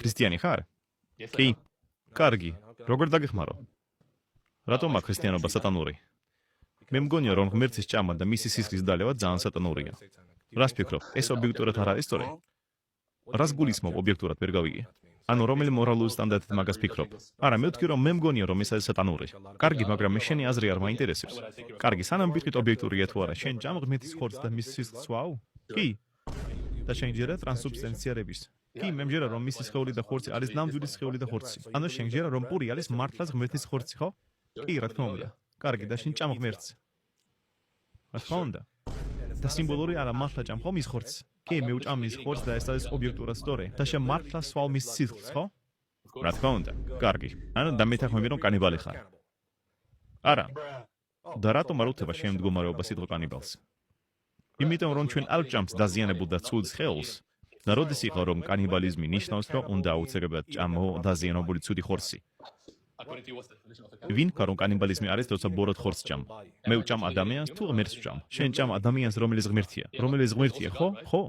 ქრისტიანი ხარ? კი. კარგი. როგორ დაგეხმარო? რატომ აქ ქრისტიანობა სატანური? მე მგონია რომ ღმერთის ჭამა და მისი სისხლის დალევა ძალიან სატანურია. რას ფიქრობ? ეს ობიექტურად არ არის სწორი? რას გულისხმობ ობიექტურად ვერ გავიგე? ანუ რომელი მორალური სტანდარტით მაგას ფიქრობ? არა, მე ვთქვი რომ მე მგონია რომ ეს არის სატანური. კარგი, მაგრამ მე შენი აზრი არ მაინტერესებს. კარგი, სანამ ვიტყვით ობიექტურია თუ არა, შენ ჭამ ღმერთის ხორცს და მის სისხლს ვაუ? კი. და შენ ჯერა ტრანსუბსტანციარების. კი, მე მჯერა რომ მისი სხეული და ხორცი არის ნამდვილი სხეული და ხორცი. ანუ შენ ჯერა რომ პური არის მართლაც ღმერთის ხორცი, ხო? კი, რა თქმა უნდა. კარგი, და შენ ჭამ ღმერთს. რა თქმა უნდა. და სიმბოლური არა მართლა ჭამ ხო მის ხორცს? კი, მე ვჭამ მის ხორცს და ეს არის ობიექტურად სწორი. და შენ მართლა სვალ მის სისხლს, ხო? რა თქმა უნდა. კარგი. ანუ დამეთანხმები რომ კანიბალი ხარ. არა. და რატომ არ უთება შენ მდგომარეობა სიტყვა კანიბალს? იმიტომ რომ ჩვენ არ ჭამს დაზიანებულ და ცუდ სხეულს. და როდის იყო რომ კანიბალიზმი ნიშნავს რომ უნდა აუცილებლად ჭამო დაზიანებული ცუდი ხორცი? ვინ ქარ რომ კანიბალიზმი არის თორსა ბოროტ ხორცს ჭამ? მე ვჭამ ადამიანს თუ ღმერთს ვჭამ? შენ ჭამ ადამიანს რომელიც ღმერთია. რომელიც ღმერთია, ხო? ხო?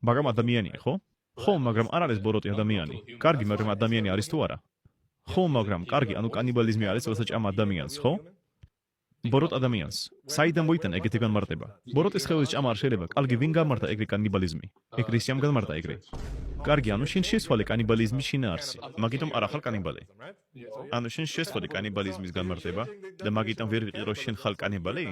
მაგრამ ადამიანია, ხო? ხო, მაგრამ არ არის ბოროტი ადამიანი. კარგი, მაგრამ ადამიანი არის თუ არა? ხო, მაგრამ კარგი, ანუ კანიბალიზმი არის როცა ჭამ ადამიანს, ხო? ბოროტ ადამიანს. საიდან მოიტანა ეგეთი განმარტება? ბოროტის სხეულის ჭამა არ შეიძლება. კარგი, ვინ გამართა ეგრე კანიბალიზმი? ეკლესიამ გამართა ეგრე. კარგი, ანუ შენ შესვალე კანიბალიზმის შინაარსი. მაგიტომ არ ახალ კანიბალი. ანუ შენ შესვალე კანიბალიზმის განმარტება და მაგიტომ ვერ ვიყირო შენ ხალ კანიბალი?